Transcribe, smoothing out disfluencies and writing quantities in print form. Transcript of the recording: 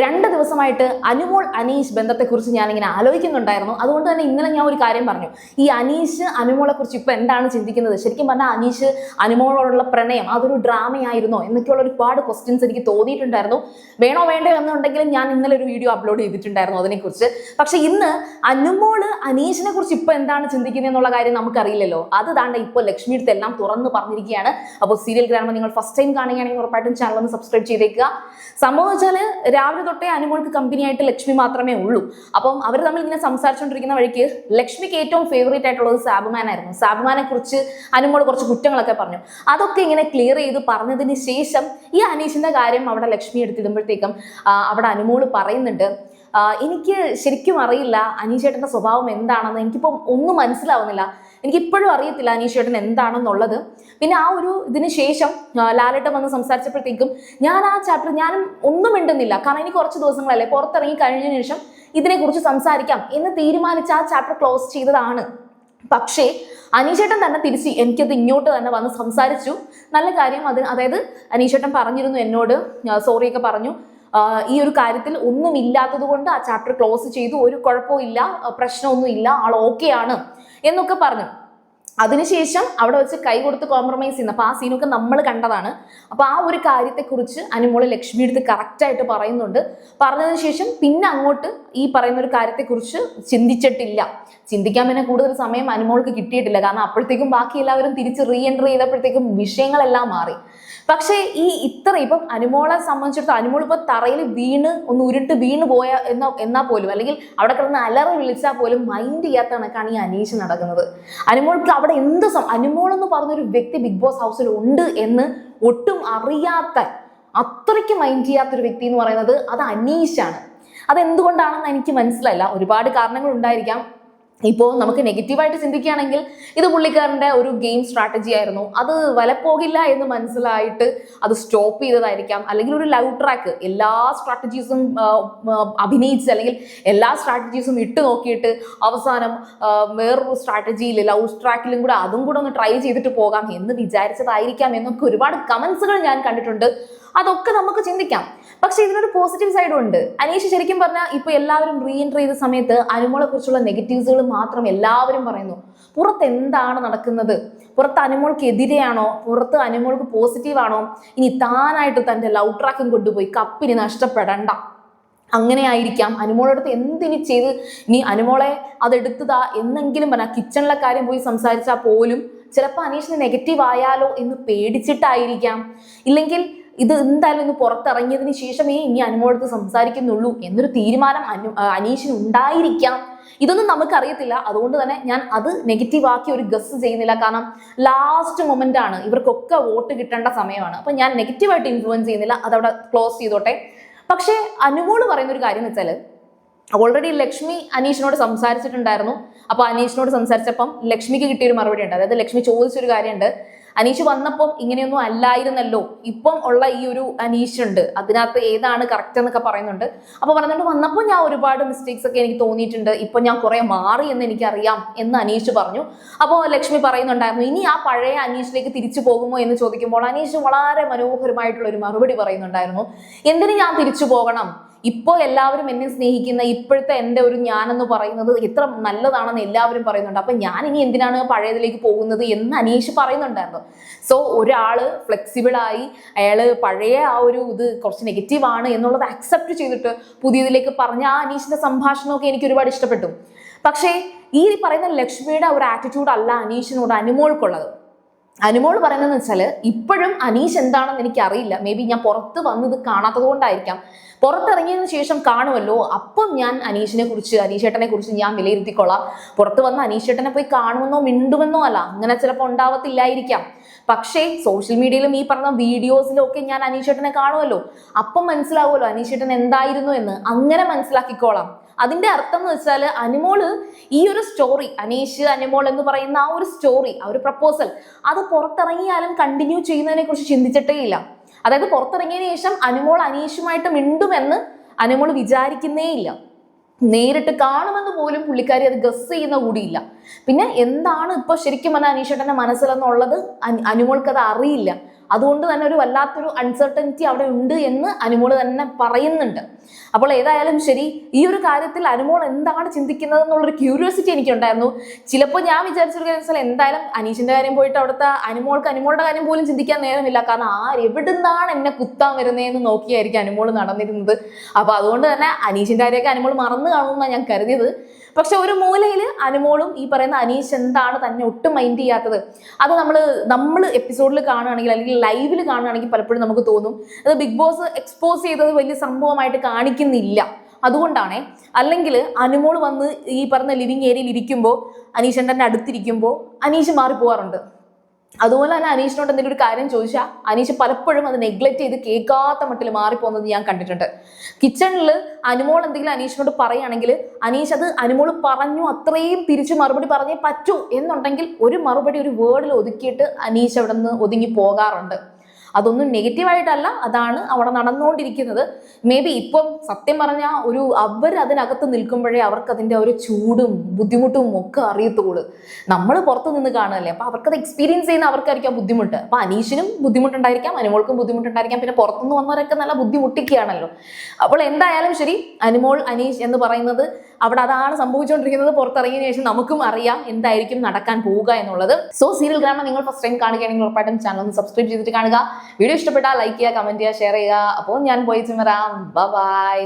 2 ദിവസമായിട്ട് അനുമോൾ അനീഷ് ബന്ധത്തെക്കുറിച്ച് ഞാനിങ്ങനെ ആലോചിക്കുന്നുണ്ടായിരുന്നു. അതുകൊണ്ട് തന്നെ ഇന്നലെ ഞാൻ ഒരു കാര്യം പറഞ്ഞു. ഈ അനീഷ് അനുമോളെ കുറിച്ച് ഇപ്പൊ എന്താണ് ചിന്തിക്കുന്നത്? ശരിക്കും പറഞ്ഞാൽ അനീഷ് അനുമോളോടുള്ള പ്രണയം അതൊരു ഡ്രാമയായിരുന്നോ എന്നൊക്കെയുള്ള ഒരുപാട് ക്വസ്റ്റ്യൻസ് എനിക്ക് തോന്നിയിട്ടുണ്ടായിരുന്നു. വേണോ വേണ്ടോ എന്നുണ്ടെങ്കിലും ഞാൻ ഇന്നലെ ഒരു വീഡിയോ അപ്ലോഡ് ചെയ്തിട്ടുണ്ടായിരുന്നു അതിനെക്കുറിച്ച്. പക്ഷെ ഇന്ന് അനുമോള് അനീഷിനെ കുറിച്ച് ഇപ്പൊ എന്താണ് ചിന്തിക്കുന്നത് എന്നുള്ള കാര്യം നമുക്കറിയില്ലല്ലോ. അത് താണ്ട ഇപ്പോൾ ലക്ഷ്മി അടുത്ത് എല്ലാം തുറന്ന് പറഞ്ഞിരിക്കുകയാണ്. അപ്പോൾ സീരിയൽ ഗ്രാമം നിങ്ങൾ ഫസ്റ്റ് ടൈം കാണുകയാണെങ്കിൽ ഉറപ്പായിട്ടും ചാനൽ ഒന്ന് സബ്സ്ക്രൈബ് ചെയ്തേക്കുക. സംഭവം വെച്ചാല് രാവിലെ തൊട്ടേ അനുമോൾക്ക് കമ്പനിയായിട്ട് ലക്ഷ്മി മാത്രമേ ഉള്ളൂ. അപ്പം അവർ തമ്മിൽ ഇങ്ങനെ സംസാരിച്ചുകൊണ്ടിരിക്കുന്ന വഴിക്ക് ലക്ഷ്മിക്ക് ഏറ്റവും ഫേവറേറ്റ് ആയിട്ടുള്ളത് സാബുമാൻ ആയിരുന്നു. സാബുമാനെ കുറിച്ച് അനുമോൾ കുറച്ച് കുറ്റങ്ങളൊക്കെ പറഞ്ഞു. അതൊക്കെ ഇങ്ങനെ ക്ലിയർ ചെയ്ത് പറഞ്ഞതിന് ശേഷം ഈ അനീഷിന്റെ കാര്യം അവിടെ ലക്ഷ്മി എടുത്തിടുമ്പോഴത്തേക്കും അവിടെ അനുമോൾ പറയുന്നുണ്ട്, എനിക്ക് ശരിക്കും അറിയില്ല അനീഷേട്ടന്റെ സ്വഭാവം എന്താണെന്ന്. എനിക്കിപ്പം ഒന്നും മനസ്സിലാവുന്നില്ല. എനിക്കിപ്പോഴും അറിയത്തില്ല അനീഷേട്ടൻ എന്താണെന്നുള്ളത്. പിന്നെ ആ ഒരു ഇതിന് ശേഷം ലാലേട്ടൻ വന്ന് സംസാരിച്ചപ്പോഴത്തേക്കും ഞാൻ ആ ചാപ്റ്റർ ഞാനും ഒന്നും മിണ്ടുന്നില്ല. കാരണം എനിക്ക് കുറച്ച് ദിവസങ്ങളല്ലേ പുറത്തിറങ്ങി കഴിഞ്ഞതിന് ശേഷം ഇതിനെക്കുറിച്ച് സംസാരിക്കാം എന്ന് തീരുമാനിച്ച് ആ ചാപ്റ്റർ ക്ലോസ് ചെയ്തതാണ്. പക്ഷേ അനീഷേട്ടൻ തന്നെ തിരിച്ച് എനിക്കത് ഇങ്ങോട്ട് തന്നെ വന്ന് സംസാരിച്ചു. നല്ല കാര്യം. അതായത് അനീഷേട്ടൻ പറഞ്ഞിരുന്നു എന്നോട്, സോറിയൊക്കെ പറഞ്ഞു, ഈ ഒരു കാര്യത്തിൽ ഒന്നും ഇല്ലാത്തത് കൊണ്ട് ആ ചാപ്റ്റർ ക്ലോസ് ചെയ്തു, ഒരു കുഴപ്പവും ഇല്ല, പ്രശ്നമൊന്നും ഇല്ല, ആൾ ഓക്കെ ആണ് എന്നൊക്കെ പറഞ്ഞു. അതിനുശേഷം അവിടെ വെച്ച് കൈ കൊടുത്ത് കോംപ്രമൈസ് ചെയ്യുന്ന അപ്പൊ ആ സീനൊക്കെ നമ്മൾ കണ്ടതാണ്. അപ്പൊ ആ ഒരു കാര്യത്തെക്കുറിച്ച് അനുമോള് ലക്ഷ്മി എടുത്ത് കറക്റ്റായിട്ട് പറയുന്നുണ്ട്. പറഞ്ഞതിന് ശേഷം പിന്നെ അങ്ങോട്ട് ഈ പറയുന്ന ഒരു കാര്യത്തെക്കുറിച്ച് ചിന്തിച്ചിട്ടില്ല. ചിന്തിക്കാൻ പിന്നെ കൂടുതൽ സമയം അനുമോൾക്ക് കിട്ടിയിട്ടില്ല. കാരണം അപ്പോഴത്തേക്കും ബാക്കി എല്ലാവരും തിരിച്ച് റീ എൻട്രി ചെയ്തപ്പോഴത്തേക്കും വിഷയങ്ങളെല്ലാം മാറി. പക്ഷേ ഇപ്പം അനുമോളെ സംബന്ധിച്ചിടത്തോളം അനുമോൾ ഇപ്പൊ തറയിൽ ഒന്ന് ഉരുട്ട് വീണ് പോയ എന്നാ പോലും, അല്ലെങ്കിൽ അവിടെ കിടന്ന് അലറി വിളിച്ചാൽ പോലും മൈൻഡ് ചെയ്യാത്ത കണക്കാണ് ഈ അനീഷ് നടക്കുന്നത്. അനുമോൾക്ക് അവിടെ അനുമോൾ എന്ന് പറഞ്ഞൊരു വ്യക്തി ബിഗ് ബോസ് ഹൗസിൽ ഉണ്ട് എന്ന് ഒട്ടും അറിയാത്ത, അത്രയ്ക്ക് മൈൻഡ് ചെയ്യാത്തൊരു വ്യക്തി എന്ന് പറയുന്നത് അത് അനീഷാണ്. അതെന്തുകൊണ്ടാണെന്ന് എനിക്ക് മനസ്സിലായില്ല. ഒരുപാട് കാരണങ്ങൾ ഉണ്ടായിരിക്കാം. ഇപ്പോൾ നമുക്ക് നെഗറ്റീവായിട്ട് ചിന്തിക്കുകയാണെങ്കിൽ ഇത് പുള്ളിക്കാരൻ്റെ ഒരു ഗെയിം സ്ട്രാറ്റജി ആയിരുന്നു. അത് വലപ്പോകില്ല എന്ന് മനസ്സിലായിട്ട് അത് സ്റ്റോപ്പ് ചെയ്തതായിരിക്കാം. അല്ലെങ്കിൽ ഒരു ലവ് ട്രാക്ക് എല്ലാ സ്ട്രാറ്റജീസും അഭിനയിച്ച് അല്ലെങ്കിൽ എല്ലാ സ്ട്രാറ്റജീസും ഇട്ട് നോക്കിയിട്ട് അവസാനം വേറൊരു സ്ട്രാറ്റജിയിൽ ലവ് ട്രാക്കിലും കൂടെ അതും കൂടെ ഒന്ന് ട്രൈ ചെയ്തിട്ട് പോകാം എന്ന് വിചാരിച്ചതായിരിക്കാം എന്നൊക്കെ ഒരുപാട് കമന്റ്സുകൾ ഞാൻ കണ്ടിട്ടുണ്ട്. അതൊക്കെ നമുക്ക് ചിന്തിക്കാം. പക്ഷെ ഇതിനൊരു പോസിറ്റീവ് സൈഡും ഉണ്ട്. അനീഷ് ശരിക്കും പറഞ്ഞാൽ ഇപ്പൊ എല്ലാവരും റീ എൻട്രി ചെയ്ത സമയത്ത് അനുമോളെ കുറിച്ചുള്ള നെഗറ്റീവ്സുകൾ മാത്രം എല്ലാവരും പറയുന്നു. പുറത്ത് എന്താണ് നടക്കുന്നത്? പുറത്ത് അനുമോൾക്ക് എതിരെയാണോ? പുറത്ത് അനുമോൾക്ക് പോസിറ്റീവ് ആണോ? ഇനി താനായിട്ട് തന്റെ ലവ് ട്രാക്കും കൊണ്ടുപോയി കപ്പിന് നഷ്ടപ്പെടണ്ട, അങ്ങനെ ആയിരിക്കാം. അനുമോളടുത്ത് എന്തിനി ചെയ്ത് ഇനി അനുമോളെ അതെടുത്തതാ എന്നെങ്കിലും പറഞ്ഞാൽ കിച്ചണിലെ കാര്യം പോയി സംസാരിച്ചാൽ പോലും ചിലപ്പോൾ അനീഷിന് നെഗറ്റീവ് ആയാലോ എന്ന് പേടിച്ചിട്ടായിരിക്കാം. ഇല്ലെങ്കിൽ ഇത് എന്തായാലും ഒന്ന് പുറത്തിറങ്ങിയതിന് ശേഷമേ ഇനി അനുമോളടുത്ത് സംസാരിക്കുന്നുള്ളൂ എന്നൊരു തീരുമാനം അനീഷിന് ഉണ്ടായിരിക്കാം. ഇതൊന്നും നമുക്കറിയത്തില്ല. അതുകൊണ്ട് തന്നെ ഞാൻ അത് നെഗറ്റീവ് ആക്കി ഒരു ഗസ് ചെയ്യുന്നില്ല. കാരണം ലാസ്റ്റ് മൊമെന്റ് ആണ്, ഇവർക്കൊക്കെ വോട്ട് കിട്ടേണ്ട സമയമാണ്. അപ്പൊ ഞാൻ നെഗറ്റീവായിട്ട് ഇൻഫ്ലുവൻസ് ചെയ്യുന്നില്ല, അതവിടെ ക്ലോസ് ചെയ്തോട്ടെ. പക്ഷേ അനുമോള് പറയുന്ന ഒരു കാര്യം എന്ന് വെച്ചാൽ ഓൾറെഡി ലക്ഷ്മി അനീഷിനോട് സംസാരിച്ചിട്ടുണ്ടായിരുന്നു. അപ്പൊ അനീഷിനോട് സംസാരിച്ചപ്പം ലക്ഷ്മിക്ക് കിട്ടിയൊരു മറുപടി ഉണ്ട്. അതായത് ലക്ഷ്മി ചോദിച്ചൊരു കാര്യമുണ്ട്, അനീഷ് വന്നപ്പം ഇങ്ങനെയൊന്നും അല്ലായിരുന്നല്ലോ, ഇപ്പം ഉള്ള ഈ ഒരു അനീഷ് ഉണ്ട്, അതിനകത്ത് ഏതാണ് കറക്റ്റ് എന്നൊക്കെ പറയുന്നുണ്ട്. അപ്പൊ പറഞ്ഞിട്ട് വന്നപ്പോൾ ഞാൻ ഒരുപാട് മിസ്റ്റേക്സ് ഒക്കെ എനിക്ക് തോന്നിയിട്ടുണ്ട്, ഇപ്പൊ ഞാൻ കുറെ മാറി എന്ന് എനിക്കറിയാം എന്ന് അനീഷ് പറഞ്ഞു. അപ്പോൾ ലക്ഷ്മി പറയുന്നുണ്ടായിരുന്നു, ഇനി ആ പഴയ അനീഷിലേക്ക് തിരിച്ചു പോകുമോ എന്ന് ചോദിക്കുമ്പോൾ അനീഷ് വളരെ മനോഹരമായിട്ടുള്ള ഒരു മറുപടി പറയുന്നുണ്ടായിരുന്നു. എന്തിന് ഞാൻ തിരിച്ചു പോകണം? ഇപ്പോൾ എല്ലാവരും എന്നെ സ്നേഹിക്കുന്ന ഇപ്പോഴത്തെ എൻ്റെ ഒരു ഞാനെന്ന് പറയുന്നത് എത്ര നല്ലതാണെന്ന് എല്ലാവരും പറയുന്നുണ്ട്. അപ്പൊ ഞാൻ ഇനി എന്തിനാണ് പഴയതിലേക്ക് പോകുന്നത് എന്ന് അനീഷ് പറയുന്നുണ്ടായിരുന്നു. സോ ഒരാള് ഫ്ലെക്സിബിളായി അയാള് പഴയ ആ ഒരു ഇത് കുറച്ച് നെഗറ്റീവ് ആണ് എന്നുള്ളത് അക്സെപ്റ്റ് ചെയ്തിട്ട് പുതിയതിലേക്ക് പറഞ്ഞ ആ അനീഷിന്റെ സംഭാഷണമൊക്കെ എനിക്ക് ഒരുപാട് ഇഷ്ടപ്പെട്ടു. പക്ഷേ ഈ പറയുന്ന ലക്ഷ്മിയുടെ ഒരു ആറ്റിറ്റ്യൂഡ് അല്ല അനീഷിനോട് അനുമോൾക്കുള്ളത്. അനുമോൾ പറയുന്നതെന്ന് വെച്ചാൽ ഇപ്പോഴും അനീഷ് എന്താണെന്ന് എനിക്ക് അറിയില്ല. മേ ബി ഞാൻ പുറത്ത് വന്നത് കാണാത്തത് കൊണ്ടായിരിക്കാം. പുറത്തിറങ്ങിയതിനു ശേഷം കാണുമല്ലോ, അപ്പം ഞാൻ അനീഷേട്ടനെ കുറിച്ച് ഞാൻ വിലയിരുത്തിക്കൊള്ളാം. പുറത്ത് വന്ന് അനീഷേട്ടനെ പോയി കാണുമെന്നോ മിണ്ടുമെന്നോ അല്ല, അങ്ങനെ ചിലപ്പോൾ ഉണ്ടാവത്തില്ലായിരിക്കാം. പക്ഷേ സോഷ്യൽ മീഡിയയിലും ഈ പറഞ്ഞ വീഡിയോസിലും ഒക്കെ ഞാൻ അനീഷേട്ടനെ കാണുമല്ലോ, അപ്പം മനസ്സിലാവുമല്ലോ അനീഷേട്ടൻ എന്തായിരുന്നു എന്ന്. അങ്ങനെ മനസ്സിലാക്കിക്കോളാം. അതിന്റെ അർത്ഥം എന്ന് വെച്ചാൽ അനുമോള് ഈ ഒരു സ്റ്റോറി, അനീഷ് അനുമോൾ എന്ന് പറയുന്ന ആ ഒരു സ്റ്റോറി, ആ ഒരു പ്രപ്പോസൽ, അത് പുറത്തിറങ്ങിയാലും കണ്ടിന്യൂ ചെയ്യുന്നതിനെ കുറിച്ച് ചിന്തിച്ചിട്ടേ ഇല്ല. അതായത് പുറത്തിറങ്ങിയതിനു ശേഷം അനുമോൾ അനീഷുമായിട്ട് മിണ്ടുമെന്ന് അനുമോൾ വിചാരിക്കുന്നേ ഇല്ല. നേരിട്ട് കാണുമെന്ന് പോലും പുള്ളിക്കാരി അത് ഗസ് ചെയ്യുന്ന കൂടിയില്ല. പിന്നെ എന്താണ് ഇപ്പൊ ശരിക്കും പറഞ്ഞാൽ അനീഷേട്ടന്റെ മനസ്സിലെന്നുള്ളത് അനുമോൾക്ക് അത് അറിയില്ല. അതുകൊണ്ട് തന്നെ ഒരു വല്ലാത്തൊരു അൺസർട്ടനിറ്റി അവിടെ ഉണ്ട് എന്ന് അനുമോൾ തന്നെ പറയുന്നുണ്ട്. അപ്പോൾ ഏതായാലും ശരി, ഈ ഒരു കാര്യത്തിൽ അനുമോൾ എന്താണ് ചിന്തിക്കുന്നത് എന്നുള്ളൊരു ക്യൂരിയോസിറ്റി എനിക്കുണ്ടായിരുന്നു. ചിലപ്പോൾ ഞാൻ വിചാരിച്ചൊരു എന്തായാലും അനീഷിന്റെ കാര്യം പോയിട്ട് അവിടുത്തെ അനുമോളുടെ കാര്യം പോലും ചിന്തിക്കാൻ നേരമില്ല. കാരണം എവിടുന്നാണ് എന്നെ കുത്താൻ വരുന്നതെന്ന് നോക്കിയായിരിക്കും അനുമോൾ നടന്നിരുന്നത്. അപ്പൊ അതുകൊണ്ട് തന്നെ അനീഷിന്റെ കാര്യമൊക്കെ അനുമോൾ മറന്നു കാണുമെന്നാണ് ഞാൻ കരുതിയത്. പക്ഷെ ഒരു മൂലയിൽ അനുമോളും ഈ പറയുന്ന അനീഷ് എന്താണ് തന്നെ ഒട്ടും മൈൻഡ് ചെയ്യാത്തത്, അത് നമ്മൾ എപ്പിസോഡിൽ കാണുകയാണെങ്കിൽ അല്ലെങ്കിൽ ലൈവിൽ കാണുകയാണെങ്കിൽ പലപ്പോഴും നമുക്ക് തോന്നും അത് ബിഗ് ബോസ് എക്സ്പോസ് ചെയ്തത് വലിയ സംഭവമായിട്ട് കാണിക്കുന്നില്ല. അതുകൊണ്ടാണ്. അല്ലെങ്കിൽ അനുമോൾ വന്ന് ഈ പറഞ്ഞ ലിവിങ് ഏരിയയിൽ ഇരിക്കുമ്പോൾ അനീഷന്റെ അടുത്തിരിക്കുമ്പോൾ അനീഷ് മാറിപ്പോവാറുണ്ട്. അതുപോലെ തന്നെ അനീഷിനോട് എന്തെങ്കിലും ഒരു കാര്യം ചോദിച്ചാൽ അനീഷ് പലപ്പോഴും അത് നെഗ്ലക്ട് ചെയ്ത് കേൾക്കാത്ത മട്ടിൽ മാറിപ്പോകുന്നത് ഞാൻ കണ്ടിട്ടുണ്ട്. കിച്ചണിൽ അനുമോൾ എന്തെങ്കിലും അനീഷിനോട് പറയുകയാണെങ്കിൽ അനീഷ് അത് അനുമോൾ പറഞ്ഞു അത്രയും തിരിച്ചു മറുപടി പറഞ്ഞേ പറ്റൂ എന്നുണ്ടെങ്കിൽ ഒരു മറുപടി ഒരു വേർഡിൽ ഒതുക്കിയിട്ട് അനീഷ് അവിടെ നിന്ന് ഒതുങ്ങി പോകാറുണ്ട്. അതൊന്നും നെഗറ്റീവായിട്ടല്ല, അതാണ് അവിടെ നടന്നുകൊണ്ടിരിക്കുന്നത്. മേ ബി ഇപ്പം സത്യം പറഞ്ഞാൽ അവർ അതിനകത്ത് നിൽക്കുമ്പോഴേ അവർക്ക് അതിൻ്റെ ഒരു ചൂടും ബുദ്ധിമുട്ടും ഒക്കെ അറിയത്തുള്ളൂ. നമ്മൾ പുറത്ത് നിന്ന് കാണുകയല്ലേ, അപ്പൊ അവർക്കത് എക്സ്പീരിയൻസ് ചെയ്യുന്ന അവർക്കായിരിക്കും ബുദ്ധിമുട്ട്. അപ്പൊ അനീഷിനും ബുദ്ധിമുട്ടുണ്ടായിരിക്കാം, അനുമോൾക്കും ബുദ്ധിമുട്ടുണ്ടായിരിക്കാം, പിന്നെ പുറത്തുനിന്ന് വന്നവരൊക്കെ നല്ല ബുദ്ധിമുട്ടിക്കുകയാണല്ലോ. അപ്പോൾ എന്തായാലും ശരി, അനുമോൾ അനീഷ് എന്ന് പറയുന്നത് അവിടെ അതാണ് സംഭവിച്ചുകൊണ്ടിരിക്കുന്നത്. പുറത്തിറങ്ങിയതിനു ശേഷം നമുക്കും അറിയാം എന്തായിരിക്കും നടക്കാൻ പോവുക എന്നുള്ളത്. സോ സീരിയൽ ഗ്രാമ നിങ്ങൾ ഫസ്റ്റ് ടൈം കാണുകയാണെങ്കിൽ ഉറപ്പായിട്ടും ചാനൽ ഒന്ന് സബ്സ്ക്രൈബ് ചെയ്തിട്ട് കാണുക. വീഡിയോ ഇഷ്ടപ്പെട്ടാൽ ലൈക്ക് ചെയ്യുക, കമന്റ് ചെയ്യുക, ഷെയർ ചെയ്യുക. അപ്പോൾ ഞാൻ പോയി വരാം. ബൈ.